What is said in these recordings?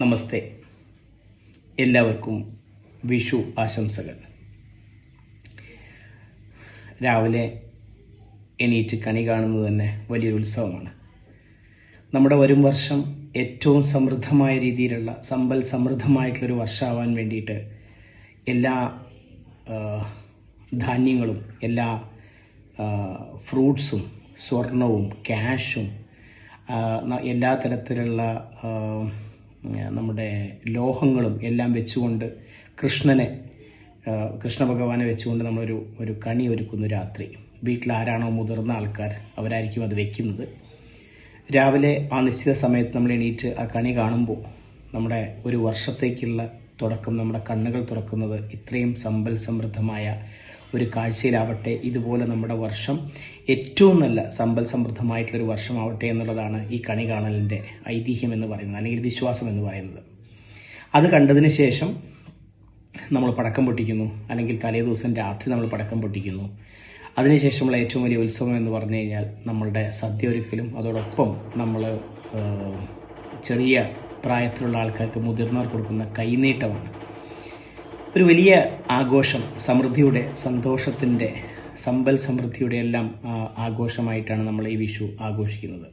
നമസ്തേ. എല്ലാവർക്കും വിഷു ആശംസകൾ. രാവിലെ എണീറ്റ് കണി കാണുന്നത് തന്നെ വലിയൊരു ഉത്സവമാണ്. നമ്മുടെ വരും വർഷം ഏറ്റവും സമൃദ്ധമായ രീതിയിലുള്ള സമൃദ്ധമായിട്ടുള്ളൊരു വർഷമാവാൻ വേണ്ടിയിട്ട് എല്ലാ ധാന്യങ്ങളും, എല്ലാ ഫ്രൂട്ട്സും, സ്വർണവും, ക്യാഷും, എല്ലാ തരത്തിലുള്ള നമ്മുടെ ലോഹങ്ങളും എല്ലാം വെച്ചുകൊണ്ട് കൃഷ്ണ ഭഗവാനെ വെച്ചുകൊണ്ട് നമ്മളൊരു കണി ഒരുക്കുന്നു. രാത്രി വീട്ടിലാരാണോ മുതിർന്ന ആൾക്കാർ അവരായിരിക്കും അത് വെക്കുന്നത്. രാവിലെ ആ നിശ്ചിത സമയത്ത് നമ്മൾ എണീറ്റ് ആ കണി കാണുമ്പോൾ നമ്മുടെ ഒരു വർഷത്തേക്കുള്ള തുടക്കം, നമ്മുടെ കണ്ണുകൾ തുറക്കുന്നത് ഇത്രയും സമൃദ്ധമായ ഒരു കാഴ്ചയിലാവട്ടെ. ഇതുപോലെ നമ്മുടെ വർഷം ഏറ്റവും നല്ല സമൃദ്ധമായിട്ടുള്ളൊരു വർഷമാവട്ടെ എന്നുള്ളതാണ് ഈ കണി കാണലിൻ്റെ ഐതിഹ്യം എന്ന് പറയുന്നത്, അല്ലെങ്കിൽ വിശ്വാസം എന്ന് പറയുന്നത്. അത് കണ്ടതിന് ശേഷം നമ്മൾ പടക്കം പൊട്ടിക്കുന്നു, അല്ലെങ്കിൽ തലേ ദിവസം രാത്രി നമ്മൾ പടക്കം പൊട്ടിക്കുന്നു. അതിനുശേഷമുള്ള ഏറ്റവും വലിയ ഉത്സവം എന്ന് പറഞ്ഞു കഴിഞ്ഞാൽ നമ്മളുടെ സദ്യ ഒരുക്കലും, അതോടൊപ്പം നമ്മൾ ചെറിയ പ്രായത്തിലുള്ള ആൾക്കാർക്ക്, മുതിർന്നവർക്ക് കൊടുക്കുന്ന കൈനീട്ടമാണ്. ഒരു വലിയ ആഘോഷം, സമൃദ്ധിയുടെ, സന്തോഷത്തിൻ്റെ, സമൃദ്ധിയുടെ എല്ലാം ആഘോഷമായിട്ടാണ് നമ്മൾ ഈ വിഷു ആഘോഷിക്കുന്നത്.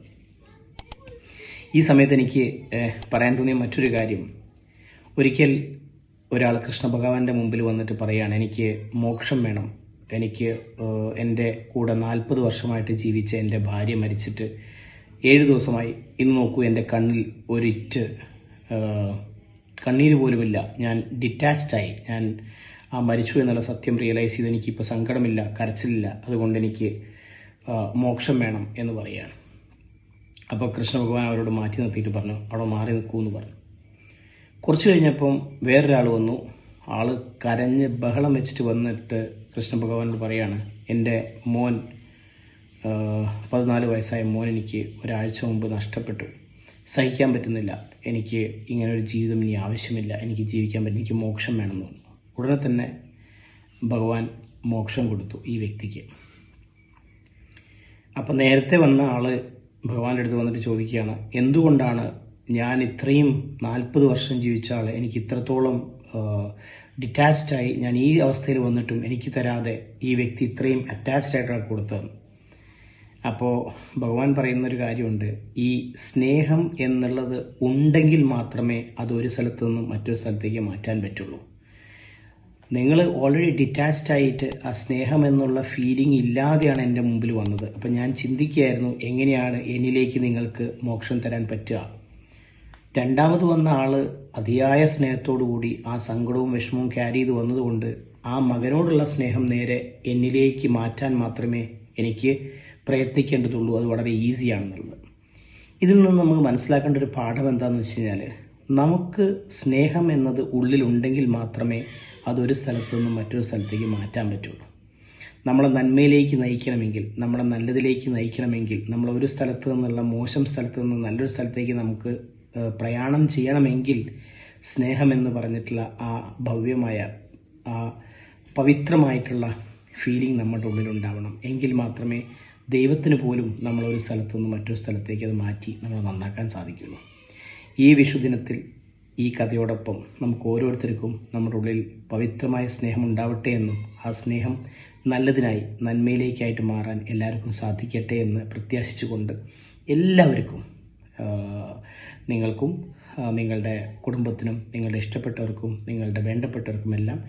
ഈ സമയത്ത് എനിക്ക് പറയാൻ തോന്നിയ മറ്റൊരു കാര്യം, ഒരിക്കൽ ഒരാൾ കൃഷ്ണ ഭഗവാന്റെ മുമ്പിൽ വന്നിട്ട് പറയുകയാണ്, എനിക്ക് മോക്ഷം വേണം, എനിക്ക് എൻ്റെ കൂടെ 40 വർഷമായിട്ട് ജീവിച്ച എൻ്റെ ഭാര്യ മരിച്ചിട്ട് 7 ദിവസമായി, ഇന്ന് നോക്കൂ എൻ്റെ കണ്ണിൽ ഒരിറ്റ് കണ്ണീര് പോലുമില്ല, ഞാൻ ഡിറ്റാച്ച്ഡായി, ഞാൻ മരിച്ചു എന്നുള്ള സത്യം റിയലൈസ് ചെയ്ത് എനിക്കിപ്പോൾ സങ്കടമില്ല, കരച്ചിലില്ല, അതുകൊണ്ട് എനിക്ക് മോക്ഷം വേണം എന്ന് പറയുകയാണ്. അപ്പോൾ കൃഷ്ണ ഭഗവാൻ അവരോട് മാറ്റി നിർത്തിയിട്ട് പറഞ്ഞു, അവിടെ മാറി നിൽക്കൂ എന്ന് പറഞ്ഞു. കുറച്ച് കഴിഞ്ഞപ്പം വേറൊരാൾ വന്നു. ആള് കരഞ്ഞ് ബഹളം വെച്ചിട്ട് വന്നിട്ട് കൃഷ്ണ ഭഗവാനോട് പറയാണ്, എൻ്റെ മോൻ 14 വയസ്സായ മോൻ എനിക്ക് ഒരാഴ്ച മുമ്പ് നഷ്ടപ്പെട്ടു, സഹിക്കാൻ പറ്റുന്നില്ല, എനിക്ക് ഇങ്ങനൊരു ജീവിതം ഇനി ആവശ്യമില്ല, എനിക്ക് ജീവിക്കാൻ പറ്റും, എനിക്ക് മോക്ഷം വേണമെന്ന് പറഞ്ഞു. ഉടനെ തന്നെ ഭഗവാൻ മോക്ഷം കൊടുത്തു ഈ വ്യക്തിക്ക്. അപ്പം നേരത്തെ വന്ന ആൾ ഭഗവാന്റെ അടുത്ത് വന്നിട്ട് ചോദിക്കുകയാണ്, എന്തുകൊണ്ടാണ് ഞാൻ ഇത്രയും 40 വർഷം ജീവിച്ച ആൾ എനിക്ക് ഇത്രത്തോളം ഡിറ്റാച്ച്ഡായി ഞാൻ ഈ അവസ്ഥയിൽ വന്നിട്ടും എനിക്ക് തരാതെ ഈ വ്യക്തി ഇത്രയും അറ്റാച്ച്ഡ് ആയിട്ടാണ് കൊടുത്തതെന്ന്. അപ്പോൾ ഭഗവാൻ പറയുന്നൊരു കാര്യമുണ്ട്, ഈ സ്നേഹം എന്നുള്ളത് ഉണ്ടെങ്കിൽ മാത്രമേ അത് ഒരു സ്ഥലത്ത് നിന്നും മറ്റൊരു സ്ഥലത്തേക്ക് മാറ്റാൻ പറ്റുള്ളൂ. നിങ്ങൾ ഓൾറെഡി ഡിറ്റാച്ച്ഡ് ആയിട്ട് ആ സ്നേഹം എന്നുള്ള ഫീലിംഗ് ഇല്ലാതെയാണ് എൻ്റെ മുമ്പിൽ വന്നത്. അപ്പം ഞാൻ ചിന്തിക്കുകയായിരുന്നു, എങ്ങനെയാണ് എന്നിലേക്ക് നിങ്ങൾക്ക് മോക്ഷം തരാൻ പറ്റുക. രണ്ടാമത് വന്ന ആൾ അതിയായ സ്നേഹത്തോടു കൂടി ആ സങ്കടവും വിഷമവും ക്യാരി ചെയ്ത് വന്നതുകൊണ്ട് ആ മകനോടുള്ള സ്നേഹം നേരെ എന്നിലേക്ക് മാറ്റാൻ മാത്രമേ എനിക്ക് പ്രയത്നിക്കേണ്ടതുള്ളൂ, അത് വളരെ ഈസിയാണെന്നുള്ളത്. ഇതിൽ നിന്ന് നമുക്ക് മനസ്സിലാക്കേണ്ട ഒരു പാഠം എന്താണെന്ന് വെച്ച് കഴിഞ്ഞാൽ, നമുക്ക് സ്നേഹം എന്നത് ഉള്ളിലുണ്ടെങ്കിൽ മാത്രമേ അതൊരു സ്ഥലത്ത് നിന്നും മറ്റൊരു സ്ഥലത്തേക്ക് മാറ്റാൻ പറ്റുള്ളൂ. നമ്മളെ നന്മയിലേക്ക് നയിക്കണമെങ്കിൽ, നമ്മളെ നല്ലതിലേക്ക് നയിക്കണമെങ്കിൽ, നമ്മൾ ഒരു സ്ഥലത്ത് നിന്നുള്ള മോശം സ്ഥലത്ത് നിന്ന് നല്ലൊരു സ്ഥലത്തേക്ക് നമുക്ക് പ്രയാണം ചെയ്യണമെങ്കിൽ സ്നേഹമെന്ന് പറഞ്ഞിട്ടുള്ള ആ ഭവ്യമായ, ആ പവിത്രമായിട്ടുള്ള ഫീലിംഗ് നമ്മുടെ ഉള്ളിലുണ്ടാവണം. എങ്കിൽ മാത്രമേ ദൈവത്തിന് പോലും നമ്മളൊരു സ്ഥലത്തു നിന്ന് മറ്റൊരു സ്ഥലത്തേക്ക് അത് മാറ്റി നമ്മൾ നന്നാക്കാൻ സാധിക്കുള്ളൂ. ഈ വിഷുദിനത്തിൽ ഈ കഥയോടൊപ്പം നമുക്ക് ഓരോരുത്തർക്കും നമ്മുടെ ഉള്ളിൽ പവിത്രമായ സ്നേഹം ഉണ്ടാവട്ടെ എന്നും ആ സ്നേഹം നല്ലതിനായി, നന്മയിലേക്കായിട്ട് മാറാൻ എല്ലാവർക്കും സാധിക്കട്ടെ എന്ന് പ്രത്യാശിച്ചുകൊണ്ട് എല്ലാവർക്കും, നിങ്ങൾക്കും നിങ്ങളുടെ കുടുംബത്തിനും നിങ്ങളുടെ ഇഷ്ടപ്പെട്ടവർക്കും നിങ്ങളുടെ വേണ്ടപ്പെട്ടവർക്കും എല്ലാം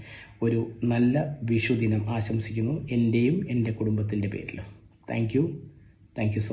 ഒരു നല്ല വിഷുദിനം ആശംസിക്കുന്നു, എൻ്റെയും എൻ്റെ കുടുംബത്തിൻ്റെ പേരിലും. Thank you so